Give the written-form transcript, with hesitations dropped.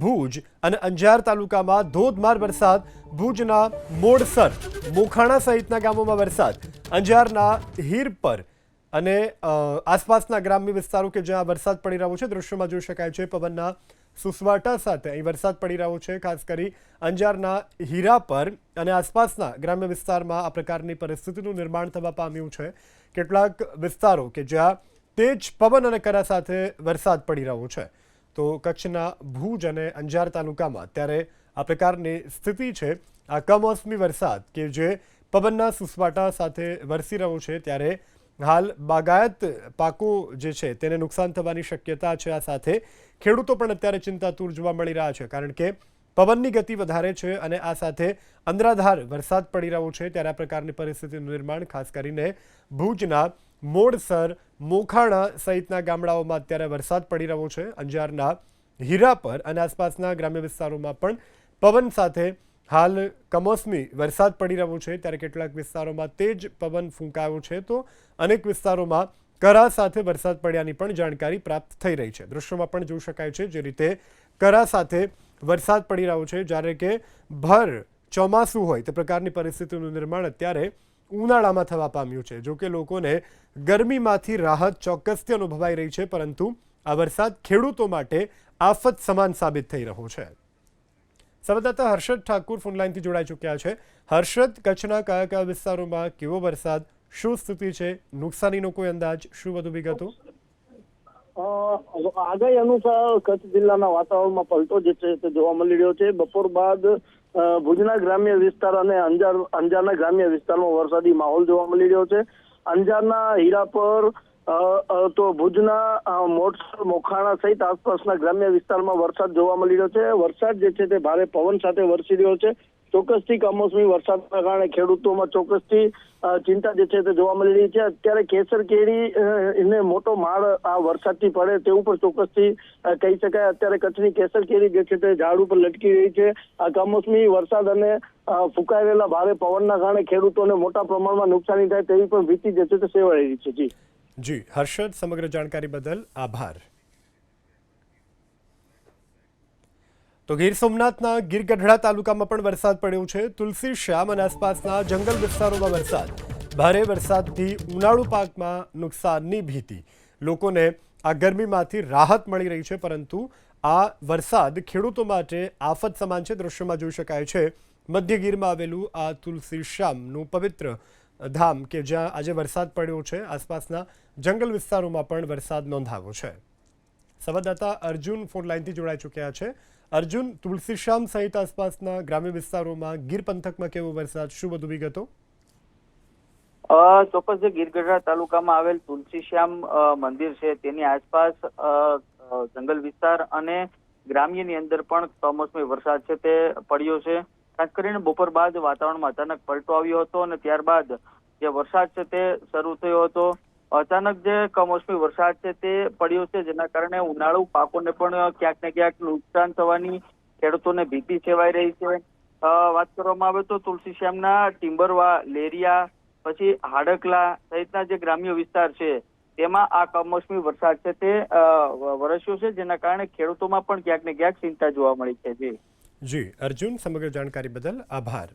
ભુજ અને અંજાર તાલુકામાં ધોધમાર વરસાદ. ભુજના મોડસર, મોખાણા સહિતના ગામોમાં વરસાદ. અંજારના હીરપર અને આસપાસના ગ્રામ્ય વિસ્તારો કે જ્યાં વરસાદ પડી રહ્યો છે, દૃશ્યમાં જોઈ શકાય છે પવનના સુસવાટા સાથે અહીં વરસાદ પડી રહ્યો છે. ખાસ કરી અંજારના હીરાપર અને આસપાસના ગ્રામ્ય વિસ્તારમાં આ પ્રકારની પરિસ્થિતિનું નિર્માણ થવા પામ્યું છે. કેટલાક વિસ્તારો કે જ્યાં તેજ પવન અને કરા સાથે વરસાદ પડી રહ્યો છે. તો કચ્છના ભુજ અને અંજાર તાલુકામાં અત્યારે આ પ્રકારની સ્થિતિ છે. આ કમોસમી વરસાદ કે જે પવનના સુસવાટા સાથે વરસી રહ્યો છે, ત્યારે હાલ બાગાયત પાકો જે છે તેને નુકસાન થવાની શક્યતા છે. આ સાથે ખેડૂતો પણ અત્યારે ચિંતાતુર જોવા મળી રહ્યા છે, કારણ કે પવનની ગતિ વધારે છે અને આ સાથે અંધરાધાર વરસાદ પડી રહ્યો છે. ત્યારે આ પ્રકારની પરિસ્થિતિનું નિર્માણ ખાસ કરીને ભુજના મોડસર, મોખાણા સહિતના ગામડાઓમાં અત્યારે વરસાદ પડી રહ્યો છે. અંજારના હીરાપર અને આસપાસના ગ્રામ્ય વિસ્તારોમાં પણ પવન સાથે હાલ કમોસમી વરસાદ પડી રહ્યો છે. ત્યારે કેટલાક વિસ્તારોમાં તેજ પવન ફૂંકાયો છે, તો અનેક વિસ્તારોમાં કરા સાથે વરસાદ પડ્યાની પણ જાણકારી પ્રાપ્ત થઈ રહી છે. દૃશ્યોમાં પણ જોઈ શકાય છે જે રીતે કરા સાથે વરસાદ પડી રહ્યો છે, જ્યારે કે ભર ચોમાસું હોય તે પ્રકારની પરિસ્થિતિનું નિર્માણ અત્યારે ઉનાળામાં થવા પામ્યું છે. જો કે લોકોને ગરમીમાંથી રાહત ચોક્કસથી અનુભવાઈ રહી છે, પરંતુ આ વરસાદ ખેડૂતો માટે આફત સમાન સાબિત થઈ રહ્યો છે. સંવાદદાતા હર્ષદ ઠાકુર ફોનલાઈનથી જોડાઈ ચૂક્યા છે. હર્ષદ, કચ્છના કયા કયા વિસ્તારોમાં કેવો વરસાદ, શું સ્થિતિ છે, નુકસાનીનો કોઈ અંદાજ, શું વધુ વિગતો? આગાહી અનુસાર કચ્છ જિલ્લાના વાતાવરણમાં પલટો જે છે તે જોવા મળી રહ્યો છે. બપોર બાદ ભુજના ગ્રામ્ય વિસ્તાર અને અંજારના ગ્રામ્ય વિસ્તારમાં વરસાદી માહોલ જોવા મળી રહ્યો છે. અંજારના હીરાપર તો ભુજના મોડસર, મોખાણા સહિત આસપાસના ગ્રામ્ય વિસ્તારમાં વરસાદ જોવા મળી રહ્યો છે. વરસાદ જે છે તે ભારે પવન સાથે વરસી રહ્યો છે. ચોક્કસથી કમોસમી વરસાદના કારણે ખેડૂતોમાં ચોક્કસથી ચિંતા જે છે તે જોવા મળી રહી છે. અત્યારે કેસર કેરી ને મોટો માળ આ વરસાદથી પડે તેવું પણ ચોક્કસથી કહી શકાય. અત્યારે કચ્છની કેસર કેરી જે છે તે ઝાડ ઉપર લટકી રહી છે. આ કમોસમી વરસાદ અને ફૂંકાયેલા ભારે પવનના કારણે ખેડૂતોને મોટા પ્રમાણમાં નુકસાની થાય તેવી પણ ભીતિ જે છે તે સેવાઈ રહી છે. જી હર્ષદ, સમગ્ર જાણકારી બદલ આભાર. તો ગીર સોમનાથના ગીરગઢડા તાલુકામાં પણ વરસાદ પડ્યો છે. તુલસી શ્યામ અને આસપાસના જંગલ વિસ્તારોમાં વરસાદ. ભારે વરસાદથી ઉનાળુ પાકમાં નુકસાનની ભીતિ. લોકોને આ ગરમીમાંથી રાહત મળી રહી છે, પરંતુ આ વરસાદ ખેડૂતો માટે આફત સમાન છે. દૃશ્યમાં જોઈ શકાય છે મધ્ય ગીરમાં આવેલું આ તુલસી શ્યામનું પવિત્ર ધામ કે જ્યાં આજે વરસાદ પડ્યો છે. આસપાસના જંગલ વિસ્તારોમાં પણ વરસાદ નોંધાયો છે. સંવાદદાતા અર્જુન ફોનલાઈનથી જોડાઈ ચૂક્યા છે. અર્જુન, તુલસીશ્યામ સહિત આસપાસના ગ્રામ્ય વિસ્તારોમાં ગીર પંથકમાં કેવો વરસાદ, શું વધુ વિગતો? ચોક્કસ જે ગીરગઢડા તાલુકામાં આવેલ તુલસીશ્યામ મંદિર છે તેની આસપાસ જંગલ વિસ્તાર અને ગ્રામ્યની અંદર પણ કમોસમી વરસાદ છે તે પડ્યો છે. ખાસ કરીને બપોર બાદ વાતાવરણમાં અચાનક પલટો આવ્યો હતો અને ત્યારબાદ જે વરસાદ છે તે શરૂ થયો હતો. અચાનક જે કમોસમી વરસાદ છે તે પડ્યો છે, જેના કારણે ઉનાળુ પાકોને પણ ક્યાંક ને ક્યાંક નુકસાન થવાની ખેડૂતોને ભીતિ સેવાઈ રહી છે. વાત કરવામાં આવે તો તુલસીશ્યામના ટિમ્બરવા, લેરિયા, પછી હાડકલા સહિતના જે ગ્રામ્ય વિસ્તાર છે તેમાં આ કમોસમી વરસાદ છે તે વરસ્યો છે, જેના કારણે ખેડૂતોમાં પણ ક્યાંક ને ક્યાંક ચિંતા જોવા મળી છે. જી અર્જુન, સમગ્ર જાણકારી બદલ આભાર.